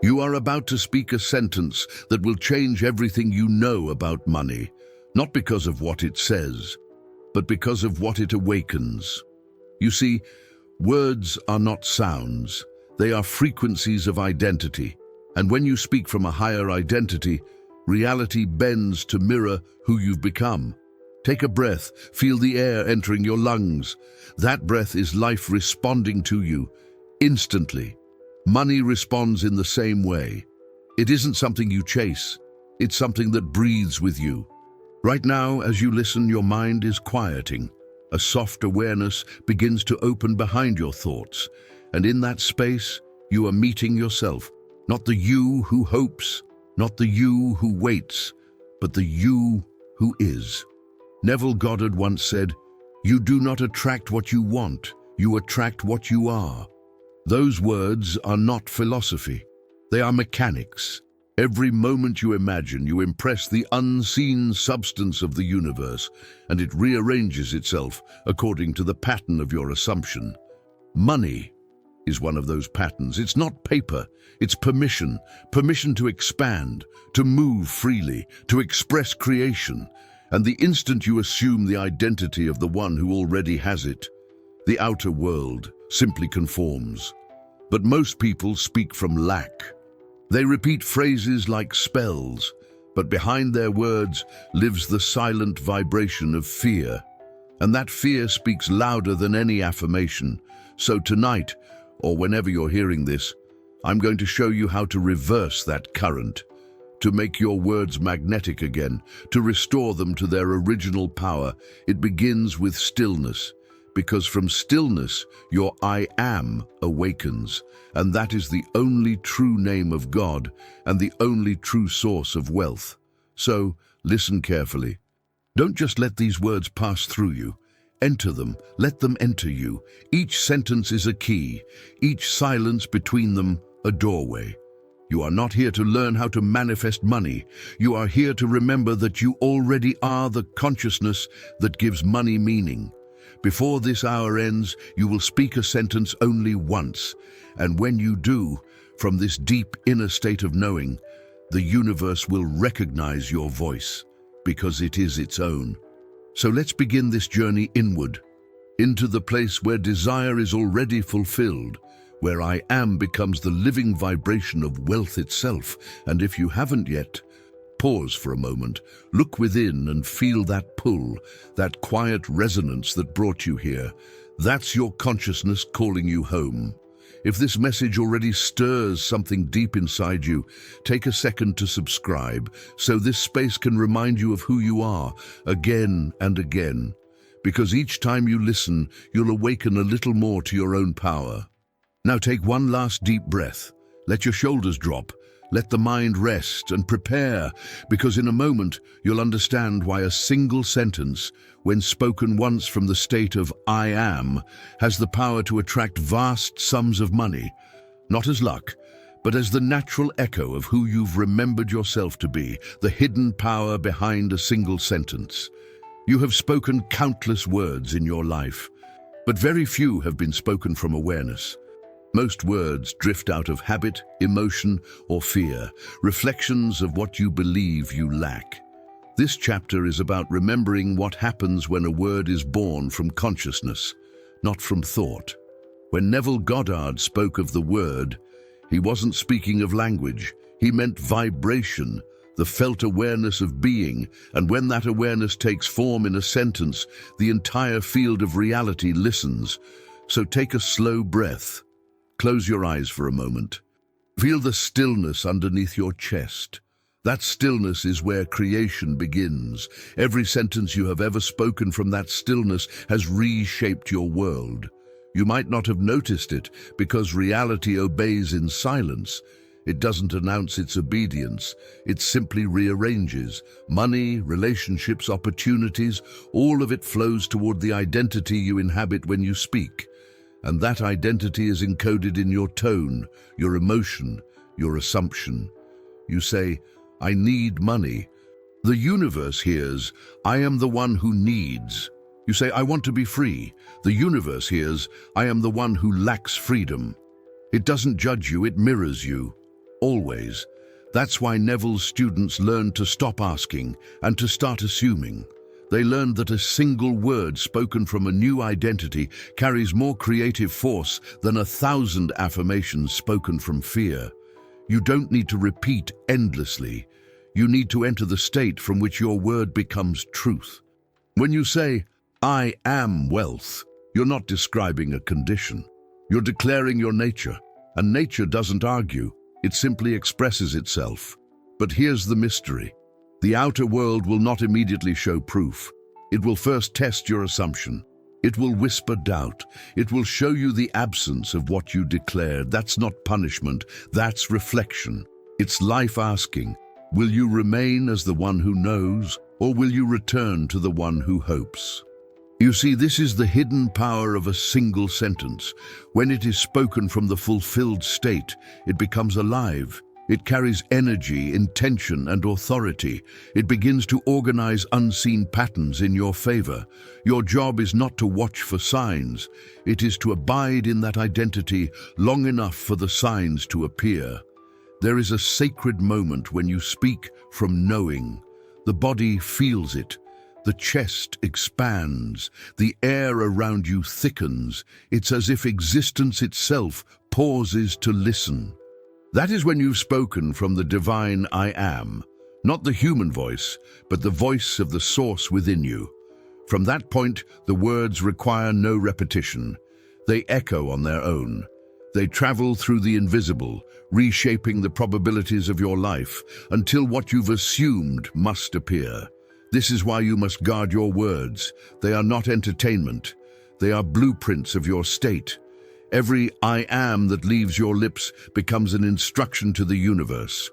You are about to speak a sentence that will change everything you know about money, not because of what it says, but because of what it awakens. You see, words are not sounds. They are frequencies of identity. And when you speak from a higher identity, reality bends to mirror who you've become. Take a breath, feel the air entering your lungs. That breath is life responding to you, instantly. Money responds in the same way. It isn't something you chase, it's something that breathes with you. Right now, as you listen, your mind is quieting. A soft awareness begins to open behind your thoughts, and in that space, you are meeting yourself. Not the you who hopes, not the you who waits, but the you who is. Neville Goddard once said, "You do not attract what you want, you attract what you are." Those words are not philosophy. They are mechanics. Every moment you imagine, you impress the unseen substance of the universe, and it rearranges itself according to the pattern of your assumption. Money is one of those patterns. It's not paper, it's permission. Permission to expand, to move freely, to express creation. And the instant you assume the identity of the one who already has it, the outer world simply conforms. But most people speak from lack. They repeat phrases like spells, but behind their words lives the silent vibration of fear. And that fear speaks louder than any affirmation. So tonight, or whenever you're hearing this, I'm going to show you how to reverse that current, to make your words magnetic again, to restore them to their original power. It begins with stillness, because from stillness, your I am awakens, and that is the only true name of God and the only true source of wealth. So, listen carefully. Don't just let these words pass through you. Enter them, let them enter you. Each sentence is a key, each silence between them a doorway. You are not here to learn how to manifest money. You are here to remember that you already are the consciousness that gives money meaning. Before this hour ends, you will speak a sentence only once, and when you do, from this deep inner state of knowing, the universe will recognize your voice, because it is its own. So let's begin this journey inward, into the place where desire is already fulfilled, where I am becomes the living vibration of wealth itself. And if you haven't yet, pause for a moment, look within and feel that pull, that quiet resonance that brought you here. That's your consciousness calling you home. If this message already stirs something deep inside you, take a second to subscribe, so this space can remind you of who you are, again and again. Because each time you listen, you'll awaken a little more to your own power. Now take one last deep breath. Let your shoulders drop. Let the mind rest and prepare, because in a moment you'll understand why a single sentence, when spoken once from the state of I am, has the power to attract vast sums of money, not as luck, but as the natural echo of who you've remembered yourself to be, the hidden power behind a single sentence. You have spoken countless words in your life, but very few have been spoken from awareness. Most words drift out of habit, emotion, or fear, reflections of what you believe you lack. This chapter is about remembering what happens when a word is born from consciousness, not from thought. When Neville Goddard spoke of the word, he wasn't speaking of language. He meant vibration, the felt awareness of being, and when that awareness takes form in a sentence, the entire field of reality listens. So take a slow breath. Close your eyes for a moment. Feel the stillness underneath your chest. That stillness is where creation begins. Every sentence you have ever spoken from that stillness has reshaped your world. You might not have noticed it because reality obeys in silence. It doesn't announce its obedience. It simply rearranges. Money, relationships, opportunities, all of it flows toward the identity you inhabit when you speak. And that identity is encoded in your tone, your emotion, your assumption. You say, I need money. The universe hears, I am the one who needs. You say, I want to be free. The universe hears, I am the one who lacks freedom. It doesn't judge you, it mirrors you. always. That's why Neville's students learned to stop asking and to start assuming. They learned that a single word spoken from a new identity carries more creative force than 1,000 affirmations spoken from fear. You don't need to repeat endlessly. You need to enter the state from which your word becomes truth. When you say, "I am wealth," you're not describing a condition. You're declaring your nature, and nature doesn't argue. It simply expresses itself. But here's the mystery. The outer world will not immediately show proof. It will first test your assumption. It will whisper doubt. It will show you the absence of what you declared. That's not punishment, that's reflection. It's life asking, will you remain as the one who knows, or will you return to the one who hopes? You see, this is the hidden power of a single sentence. When it is spoken from the fulfilled state, it becomes alive. It carries energy, intention, and authority. It begins to organize unseen patterns in your favor. Your job is not to watch for signs. It is to abide in that identity long enough for the signs to appear. There is a sacred moment when you speak from knowing. The body feels it. The chest expands, the air around you thickens. It's as if existence itself pauses to listen. That is when you've spoken from the divine I am, not the human voice, but the voice of the source within you. From that point, the words require no repetition. They echo on their own. They travel through the invisible, reshaping the probabilities of your life until what you've assumed must appear. This is why you must guard your words. They are not entertainment. They are blueprints of your state. Every I am that leaves your lips becomes an instruction to the universe.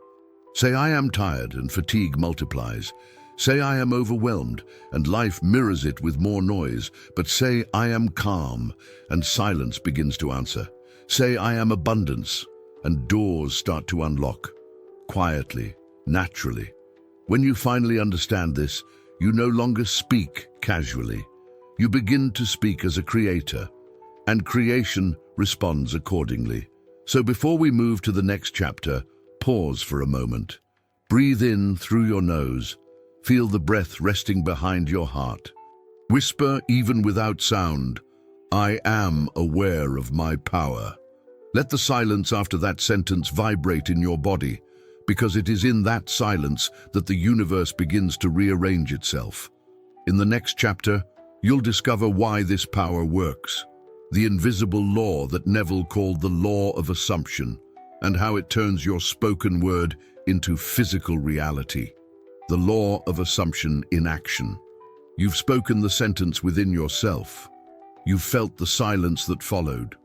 Say, "I am tired," and fatigue multiplies. Say, "I am overwhelmed," and life mirrors it with more noise. But say, "I am calm," and silence begins to answer. Say, "I am abundance," and doors start to unlock. Quietly, naturally. When you finally understand this, you no longer speak casually. You begin to speak as a creator, and creation responds accordingly. So before we move to the next chapter, pause for a moment. Breathe in through your nose. Feel the breath resting behind your heart. Whisper, even without sound, "I am aware of my power." Let the silence after that sentence vibrate in your body, because it is in that silence that the universe begins to rearrange itself. In the next chapter, you'll discover why this power works, the invisible law that Neville called the law of assumption, and how it turns your spoken word into physical reality. The law of assumption in action. You've spoken the sentence within yourself. You've felt the silence that followed.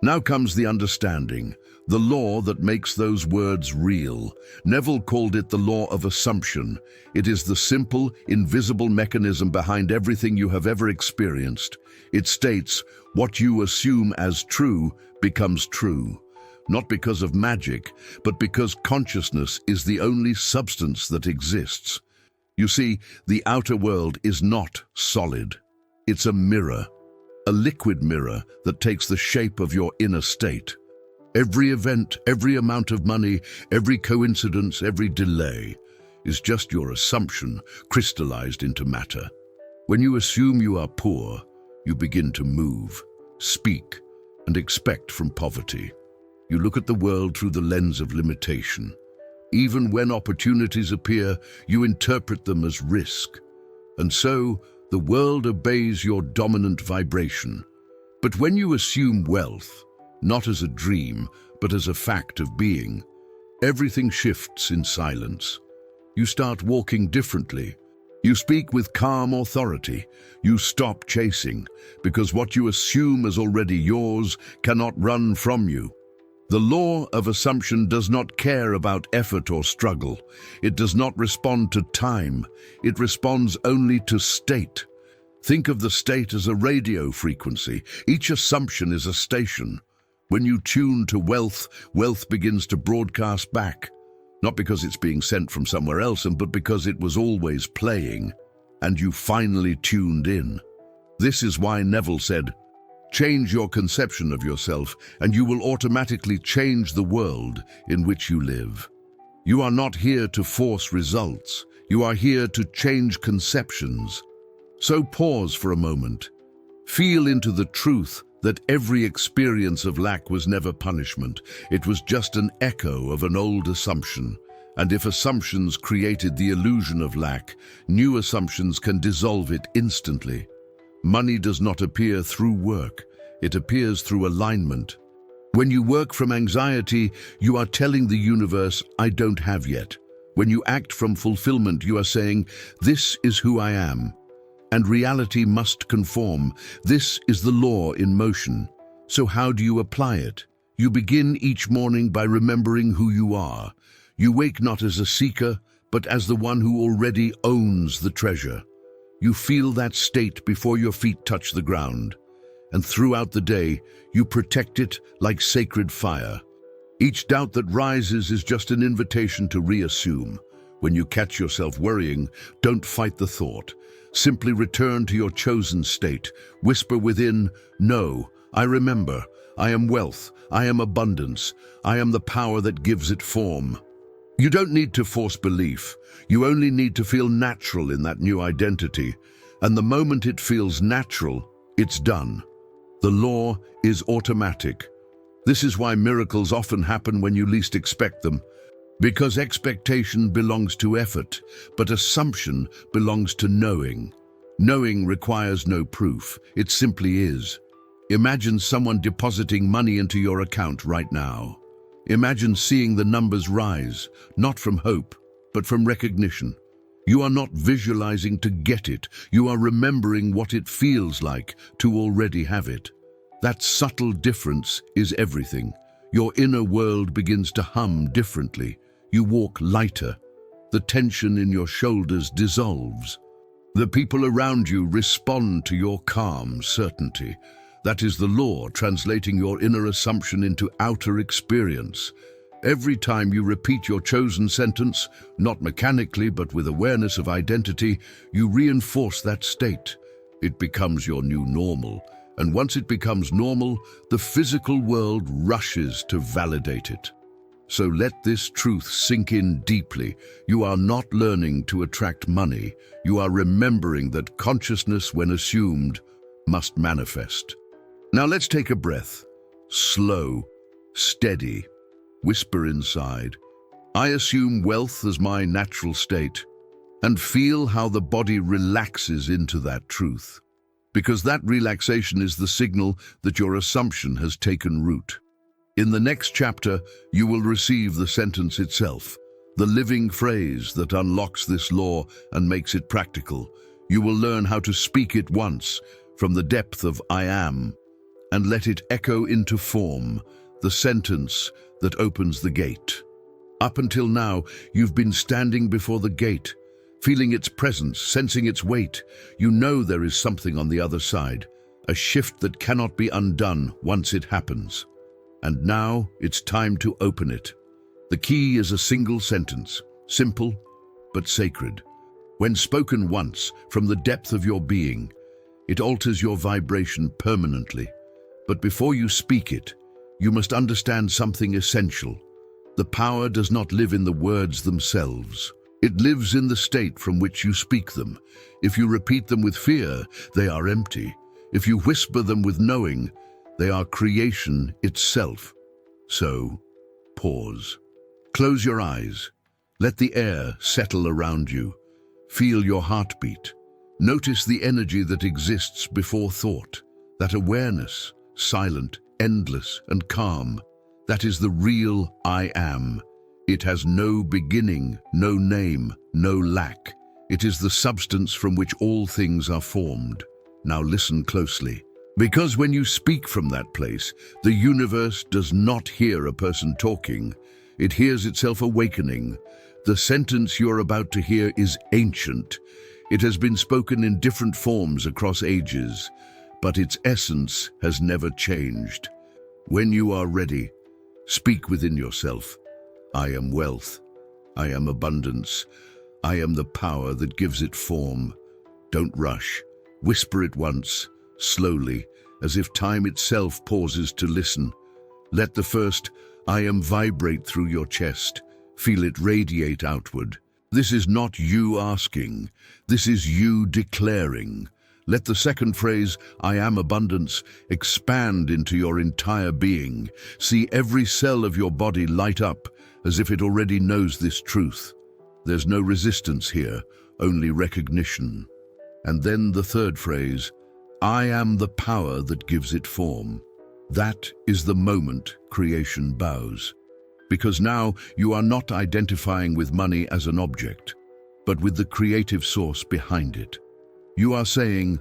Now comes the understanding, the law that makes those words real. Neville called it the law of assumption. It is the simple, invisible mechanism behind everything you have ever experienced. It states, what you assume as true becomes true. Not because of magic, but because consciousness is the only substance that exists. You see, the outer world is not solid. It's a mirror. A liquid mirror that takes the shape of your inner state. Every event, every amount of money, every coincidence, every delay is just your assumption crystallized into matter. When you assume you are poor, you begin to move, speak, and expect from poverty. You look at the world through the lens of limitation. Even when opportunities appear, you interpret them as risk. And so, the world obeys your dominant vibration. But when you assume wealth, not as a dream, but as a fact of being, everything shifts in silence. You start walking differently. You speak with calm authority. You stop chasing, because what you assume as already yours cannot run from you. The law of assumption does not care about effort or struggle. It does not respond to time. It responds only to state. Think of the state as a radio frequency. Each assumption is a station. When you tune to wealth, wealth begins to broadcast back. Not because it's being sent from somewhere else, but because it was always playing, and you finally tuned in. This is why Neville said, Change your conception of yourself, and you will automatically change the world in which you live. You are not here to force results. You are here to change conceptions. So pause for a moment. Feel into the truth that every experience of lack was never punishment. It was just an echo of an old assumption. And if assumptions created the illusion of lack, new assumptions can dissolve it instantly. Money does not appear through work. It appears through alignment. When you work from anxiety, you are telling the universe, I don't have yet. When you act from fulfillment, you are saying, this is who I am. And reality must conform. This is the law in motion. So how do you apply it? You begin each morning by remembering who you are. You wake not as a seeker, but as the one who already owns the treasure. You feel that state before your feet touch the ground. And throughout the day, you protect it like sacred fire. Each doubt that rises is just an invitation to reassume. When you catch yourself worrying, don't fight the thought. Simply return to your chosen state. Whisper within, no, I remember. I am wealth. I am abundance. I am the power that gives it form. You don't need to force belief. You only need to feel natural in that new identity. And the moment it feels natural, it's done. The law is automatic. This is why miracles often happen when you least expect them. Because expectation belongs to effort, but assumption belongs to knowing. Knowing requires no proof. It simply is. Imagine someone depositing money into your account right now. Imagine seeing the numbers rise, not from hope, but from recognition. You are not visualizing to get it. You are remembering what it feels like to already have it. That subtle difference is everything. Your inner world begins to hum differently. You walk lighter. The tension in your shoulders dissolves. The people around you respond to your calm certainty. That is the law translating your inner assumption into outer experience. Every time you repeat your chosen sentence, not mechanically but with awareness of identity, you reinforce that state. It becomes your new normal. And once it becomes normal, the physical world rushes to validate it. So let this truth sink in deeply. You are not learning to attract money. You are remembering that consciousness, when assumed, must manifest. Now let's take a breath. Slow, steady. Whisper inside, I assume wealth as my natural state, and feel how the body relaxes into that truth. Because that relaxation is the signal that your assumption has taken root. In the next chapter, you will receive the sentence itself, the living phrase that unlocks this law and makes it practical. You will learn how to speak it once from the depth of I am, and let it echo into form, the sentence that opens the gate. Up until now, you've been standing before the gate, feeling its presence, sensing its weight. You know there is something on the other side, a shift that cannot be undone once it happens. And now it's time to open it. The key is a single sentence, simple but sacred. When spoken once from the depth of your being, it alters your vibration permanently. But before you speak it, you must understand something essential. The power does not live in the words themselves. It lives in the state from which you speak them. If you repeat them with fear, they are empty. If you whisper them with knowing, they are creation itself. So, pause. Close your eyes. Let the air settle around you. Feel your heartbeat. Notice the energy that exists before thought. That awareness, silent, endless, and calm. That is the real I am. It has no beginning, no name, no lack. It is the substance from which all things are formed. Now listen closely. Because when you speak from that place, the universe does not hear a person talking. It hears itself awakening. The sentence you're about to hear is ancient. It has been spoken in different forms across ages, but its essence has never changed. When you are ready, speak within yourself. I am wealth. I am abundance. I am the power that gives it form. Don't rush. Whisper it once, slowly, as if time itself pauses to listen. Let the first "I am" vibrate through your chest. Feel it radiate outward. This is not you asking. This is you declaring. Let the second phrase, "I am abundance," expand into your entire being. See every cell of your body light up as if it already knows this truth. There's no resistance here, only recognition. And then the third phrase, "I am the power that gives it form." That is the moment creation bows. Because now you are not identifying with money as an object, but with the creative source behind it. You are saying,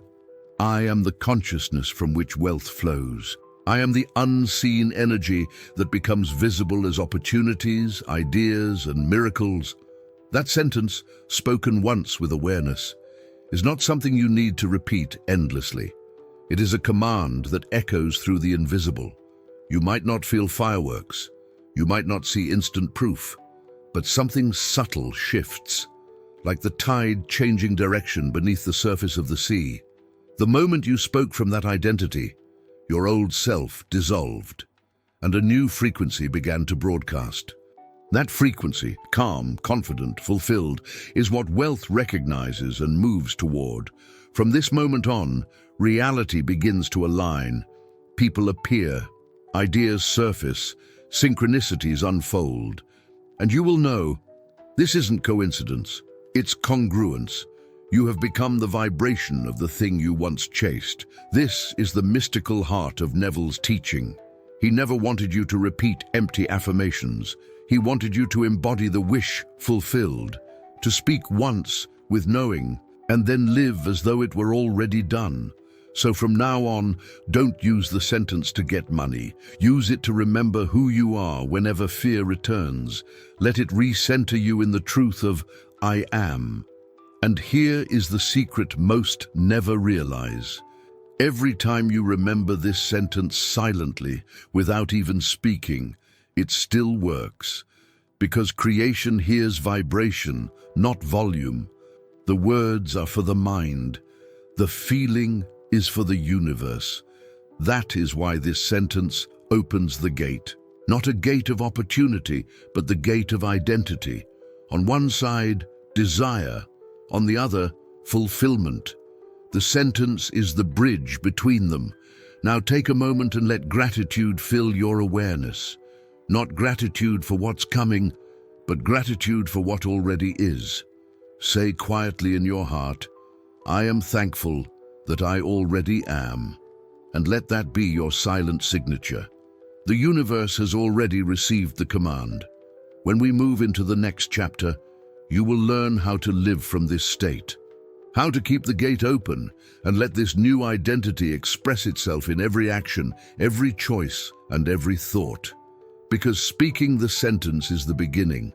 "I am the consciousness from which wealth flows. I am the unseen energy that becomes visible as opportunities, ideas, and miracles." That sentence, spoken once with awareness, is not something you need to repeat endlessly. It is a command that echoes through the invisible. You might not feel fireworks, you might not see instant proof, but something subtle shifts, like the tide changing direction beneath the surface of the sea. The moment you spoke from that identity, your old self dissolved, and a new frequency began to broadcast. That frequency, calm, confident, fulfilled, is what wealth recognizes and moves toward. From this moment on, reality begins to align. People appear, ideas surface, synchronicities unfold. And you will know, this isn't coincidence, it's congruence. You have become the vibration of the thing you once chased. This is the mystical heart of Neville's teaching. He never wanted you to repeat empty affirmations. He wanted you to embody the wish fulfilled, to speak once with knowing, and then live as though it were already done. So from now on, don't use the sentence to get money. Use it to remember who you are whenever fear returns. Let it recenter you in the truth of "I am." And here is the secret most never realize. Every time you remember this sentence silently, without even speaking, it still works. Because creation hears vibration, not volume. The words are for the mind. The feeling is for the universe. That is why this sentence opens the gate. Not a gate of opportunity, but the gate of identity. On one side, desire. On the other, fulfillment. The sentence is the bridge between them. Now take a moment and let gratitude fill your awareness. Not gratitude for what's coming, but gratitude for what already is. Say quietly in your heart, "I am thankful that I already am." And let that be your silent signature. The universe has already received the command. When we move into the next chapter, you will learn how to live from this state, how to keep the gate open and let this new identity express itself in every action, every choice, and every thought. Because speaking the sentence is the beginning.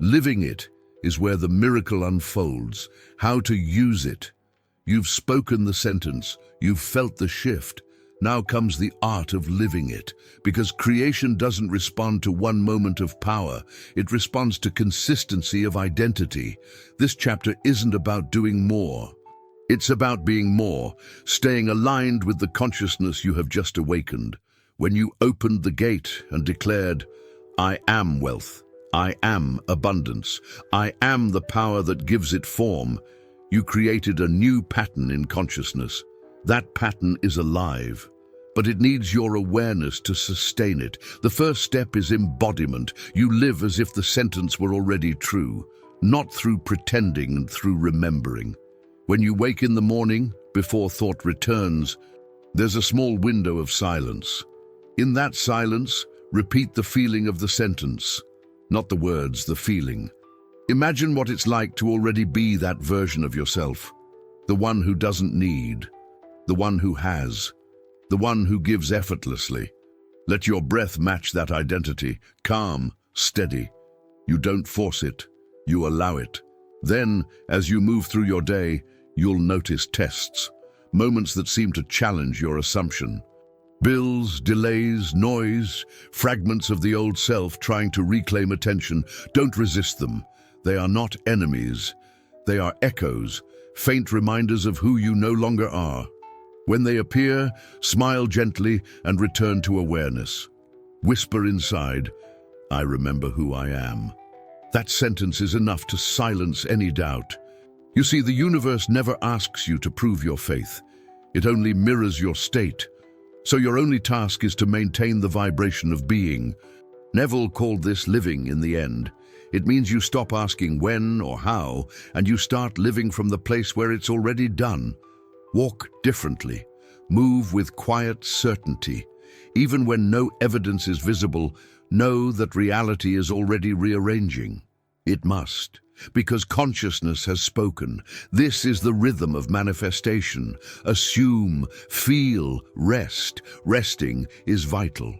Living it is where the miracle unfolds. How to use it. You've spoken the sentence, you've felt the shift. Now comes the art of living it, because creation doesn't respond to one moment of power, it responds to consistency of identity. This chapter isn't about doing more. It's about being more, staying aligned with the consciousness you have just awakened. When you opened the gate and declared, "I am wealth, I am abundance, I am the power that gives it form," you created a new pattern in consciousness. That pattern is alive, but it needs your awareness to sustain it. The first step is embodiment. You live as if the sentence were already true, not through pretending and through remembering. When you wake in the morning, before thought returns, there's a small window of silence. In that silence, repeat the feeling of the sentence, not the words, the feeling. Imagine what it's like to already be that version of yourself, the one who doesn't need, the one who has, the one who gives effortlessly. Let your breath match that identity, calm, steady. You don't force it, you allow it. Then, as you move through your day, you'll notice tests, moments that seem to challenge your assumption. Bills, delays, noise, fragments of the old self trying to reclaim attention. Don't resist them. They are not enemies. They are echoes, faint reminders of who you no longer are. When they appear, smile gently and return to awareness. Whisper inside, "I remember who I am." That sentence is enough to silence any doubt. You see, the universe never asks you to prove your faith. It only mirrors your state. So your only task is to maintain the vibration of being. Neville called this living in the end. It means you stop asking when or how, and you start living from the place where it's already done. Walk differently. Move with quiet certainty. Even when no evidence is visible, know that reality is already rearranging. It must, because consciousness has spoken. This is the rhythm of manifestation. Assume, feel, rest. Resting is vital.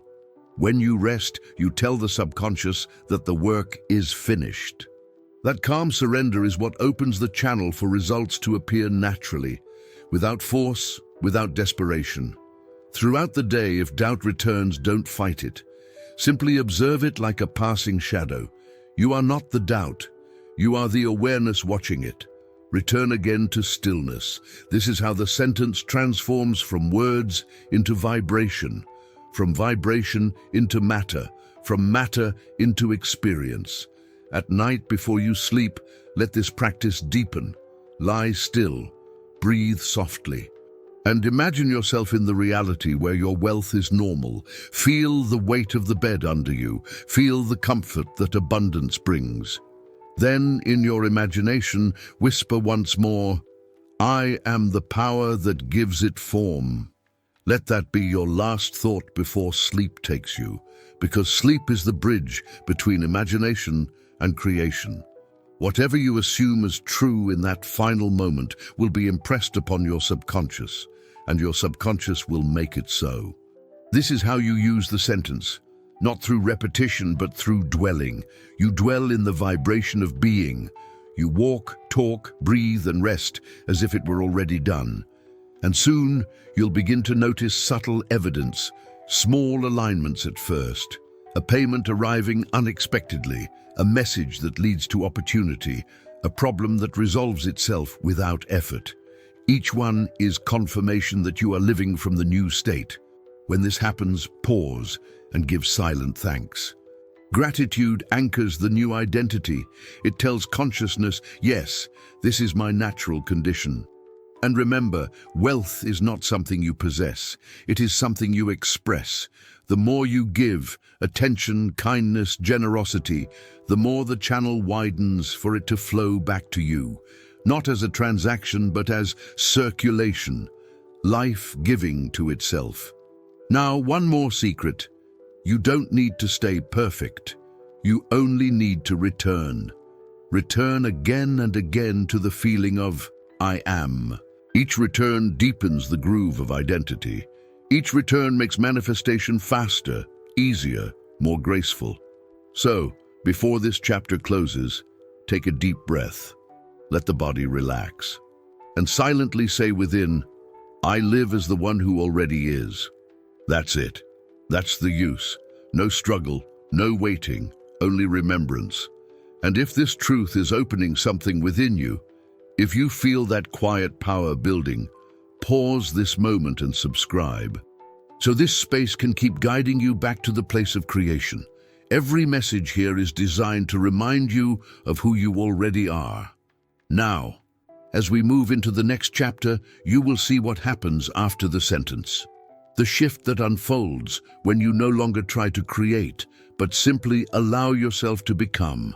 When you rest, you tell the subconscious that the work is finished. That calm surrender is what opens the channel for results to appear naturally, without force, without desperation. Throughout the day, if doubt returns, don't fight it. Simply observe it like a passing shadow. You are not the doubt. You are the awareness watching it. Return again to stillness. This is how the sentence transforms from words into vibration, from vibration into matter, from matter into experience. At night before you sleep, let this practice deepen. Lie still, breathe softly, and imagine yourself in the reality where your wealth is normal. Feel the weight of the bed under you. Feel the comfort that abundance brings. Then, in your imagination, whisper once more, "I am the power that gives it form." Let that be your last thought before sleep takes you, because sleep is the bridge between imagination and creation. Whatever you assume as true in that final moment will be impressed upon your subconscious, and your subconscious will make it so. This is how you use the sentence, not through repetition but through dwelling. You dwell in the vibration of being. You walk, talk, breathe, and rest as if it were already done. And soon you'll begin to notice subtle evidence, small alignments at first, a payment arriving unexpectedly, a message that leads to opportunity, a problem that resolves itself without effort. Each one is confirmation that you are living from the new state. When this happens, pause and give silent thanks. Gratitude anchors the new identity. It tells consciousness, yes, this is my natural condition. And remember, wealth is not something you possess. It is something you express. The more you give, attention, kindness, generosity, the more the channel widens for it to flow back to you. Not as a transaction, but as circulation, life giving to itself. Now, one more secret. You don't need to stay perfect. You only need to return. Return again and again to the feeling of I am. Each return deepens the groove of identity. Each return makes manifestation faster, easier, more graceful. So, before this chapter closes, take a deep breath. Let the body relax. And silently say within, I live as the one who already is. That's it. That's the use. No struggle, no waiting, only remembrance. And if this truth is opening something within you, if you feel that quiet power building, pause this moment and subscribe. So this space can keep guiding you back to the place of creation. Every message here is designed to remind you of who you already are. Now, as we move into the next chapter, you will see what happens after the sentence. The shift that unfolds when you no longer try to create, but simply allow yourself to become.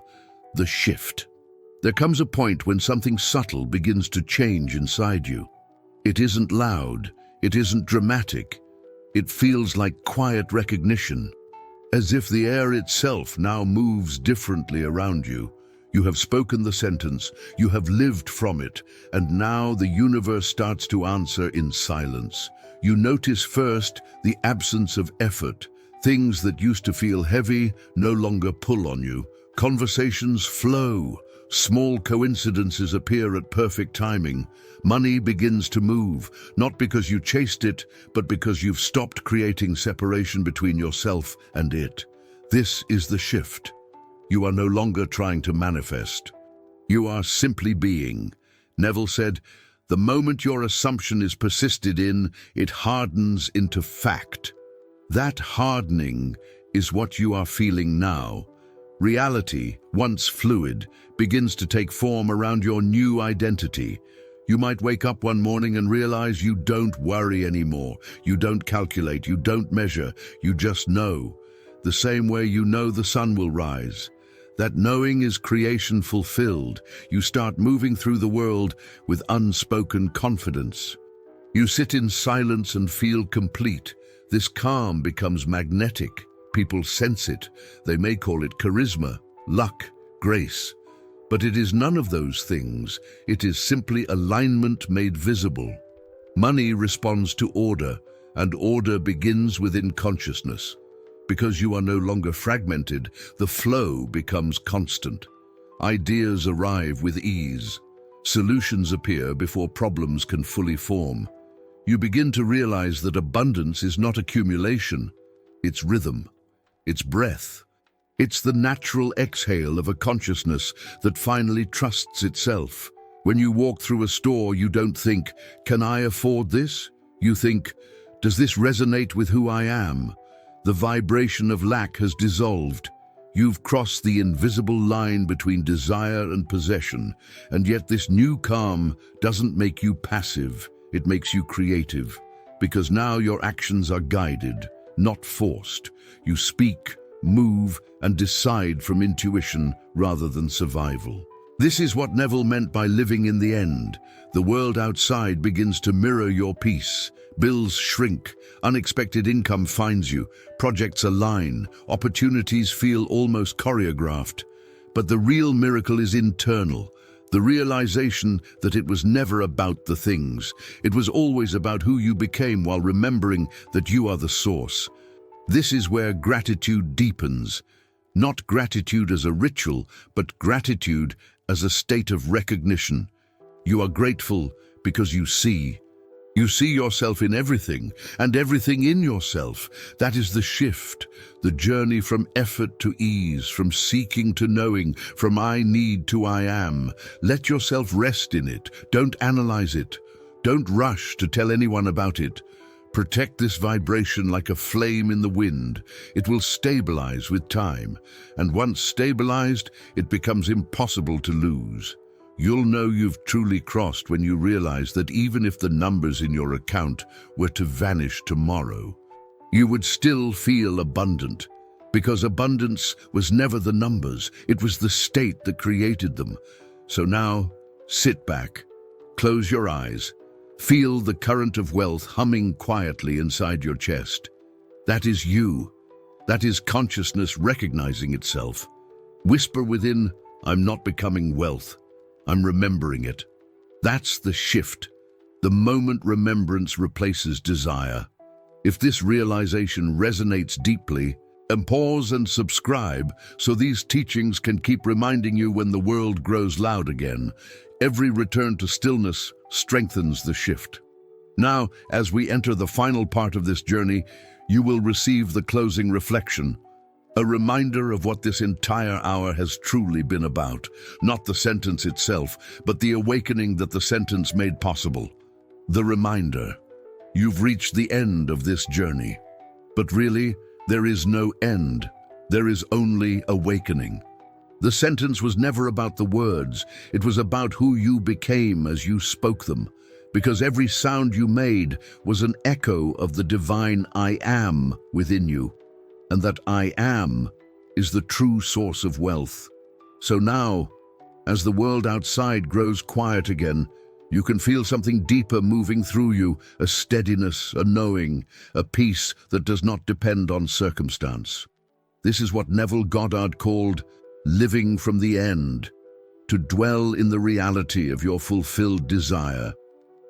The shift. There comes a point when something subtle begins to change inside you. It isn't loud, it isn't dramatic. It feels like quiet recognition, as if the air itself now moves differently around you. You have spoken the sentence, you have lived from it, and now the universe starts to answer in silence. You notice first the absence of effort. Things that used to feel heavy no longer pull on you. Conversations flow. Small coincidences appear at perfect timing. Money begins to move, not because you chased it, but because you've stopped creating separation between yourself and it. This is the shift. You are no longer trying to manifest. You are simply being. Neville said, The moment your assumption is persisted in, it hardens into fact. That hardening is what you are feeling now. Reality, once fluid, begins to take form around your new identity. You might wake up one morning and realize you don't worry anymore. You don't calculate, you don't measure, you just know. The same way you know the sun will rise. That knowing is creation fulfilled. You start moving through the world with unspoken confidence. You sit in silence and feel complete. This calm becomes magnetic. People sense it. They may call it charisma, luck, grace. But it is none of those things. It is simply alignment made visible. Money responds to order, and order begins within consciousness. Because you are no longer fragmented, the flow becomes constant. Ideas arrive with ease. Solutions appear before problems can fully form. You begin to realize that abundance is not accumulation. It's rhythm. It's breath. It's the natural exhale of a consciousness that finally trusts itself. When you walk through a store, you don't think, "Can I afford this?" You think, "Does this resonate with who I am?" The vibration of lack has dissolved. You've crossed the invisible line between desire and possession, and yet this new calm doesn't make you passive, it makes you creative. Because now your actions are guided, not forced. You speak, move, and decide from intuition rather than survival. This is what Neville meant by living in the end. The world outside begins to mirror your peace. Bills shrink, unexpected income finds you, projects align, opportunities feel almost choreographed. But the real miracle is internal, the realization that it was never about the things. It was always about who you became while remembering that you are the source. This is where gratitude deepens. Not gratitude as a ritual, but gratitude as a state of recognition. You are grateful because you see. You see yourself in everything, and everything in yourself. That is the shift, the journey from effort to ease, from seeking to knowing, from I need to I am. Let yourself rest in it. Don't analyze it. Don't rush to tell anyone about it. Protect this vibration like a flame in the wind. It will stabilize with time, and once stabilized, it becomes impossible to lose. You'll know you've truly crossed when you realize that even if the numbers in your account were to vanish tomorrow, you would still feel abundant, because abundance was never the numbers, it was the state that created them. So now, sit back, close your eyes, feel the current of wealth humming quietly inside your chest. That is you. That is consciousness recognizing itself. Whisper within, "I'm not becoming wealth. I'm remembering it." That's the shift, the moment remembrance replaces desire. If this realization resonates deeply, pause and subscribe so these teachings can keep reminding you when the world grows loud again. Every return to stillness strengthens the shift. Now, as we enter the final part of this journey, you will receive the closing reflection. A reminder of what this entire hour has truly been about. Not the sentence itself, but the awakening that the sentence made possible. The reminder. You've reached the end of this journey. But really, there is no end. There is only awakening. The sentence was never about the words. It was about who you became as you spoke them. Because every sound you made was an echo of the divine I am within you. And that I am is the true source of wealth. So now, as the world outside grows quiet again, you can feel something deeper moving through you, a steadiness, a knowing, a peace that does not depend on circumstance. This is what Neville Goddard called living from the end, to dwell in the reality of your fulfilled desire,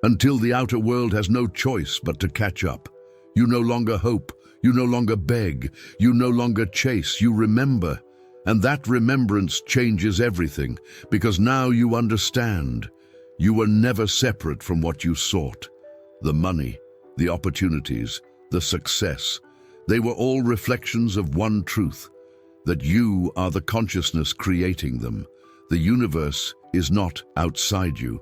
until the outer world has no choice but to catch up. You no longer hope. You no longer beg, you no longer chase, you remember. And that remembrance changes everything, because now you understand. You were never separate from what you sought. The money, the opportunities, the success, they were all reflections of one truth, that you are the consciousness creating them. The universe is not outside you.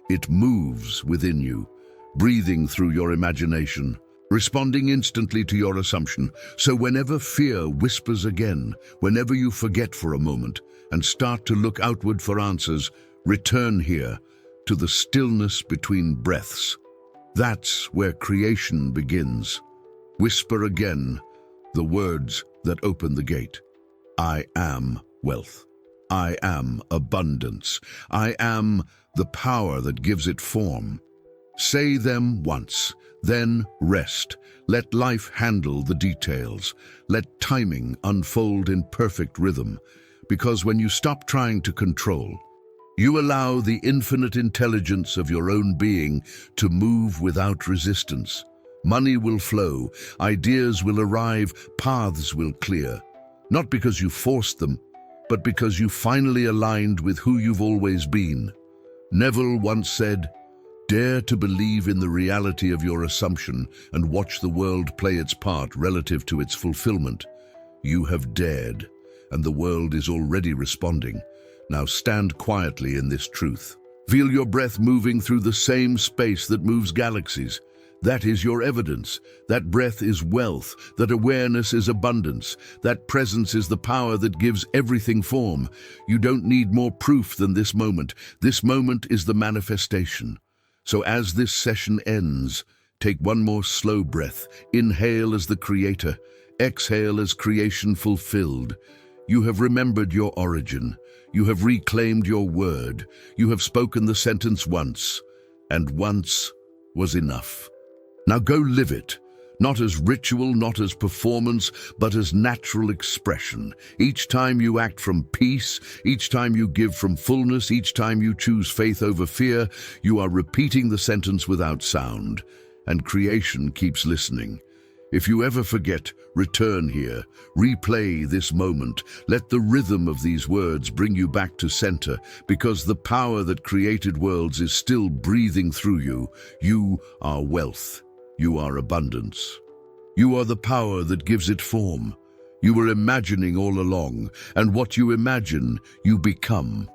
It moves within you, breathing through your imagination, responding instantly to your assumption. So whenever fear whispers again, whenever you forget for a moment and start to look outward for answers, return here to the stillness between breaths. That's where creation begins. Whisper again the words that open the gate. I am wealth. I am abundance. I am the power that gives it form. Say them once, then rest. Let life handle the details. Let timing unfold in perfect rhythm. Because when you stop trying to control, you allow the infinite intelligence of your own being to move without resistance. Money will flow, ideas will arrive, paths will clear. Not because you forced them, but because you finally aligned with who you've always been. Neville once said, "Dare to believe in the reality of your assumption and watch the world play its part relative to its fulfillment." You have dared, and the world is already responding. Now stand quietly in this truth. Feel your breath moving through the same space that moves galaxies. That is your evidence. That breath is wealth. That awareness is abundance. That presence is the power that gives everything form. You don't need more proof than this moment. This moment is the manifestation. So as this session ends, take one more slow breath. Inhale as the creator. Exhale as creation fulfilled. You have remembered your origin. You have reclaimed your word. You have spoken the sentence once, and once was enough. Now go live it, not as ritual, not as performance, but as natural expression. Each time you act from peace, each time you give from fullness, each time you choose faith over fear, you are repeating the sentence without sound, and creation keeps listening. If you ever forget, return here, replay this moment. Let the rhythm of these words bring you back to center, because the power that created worlds is still breathing through you. You are wealth. You are abundance. You are the power that gives it form. You were imagining all along, and what you imagine, you become.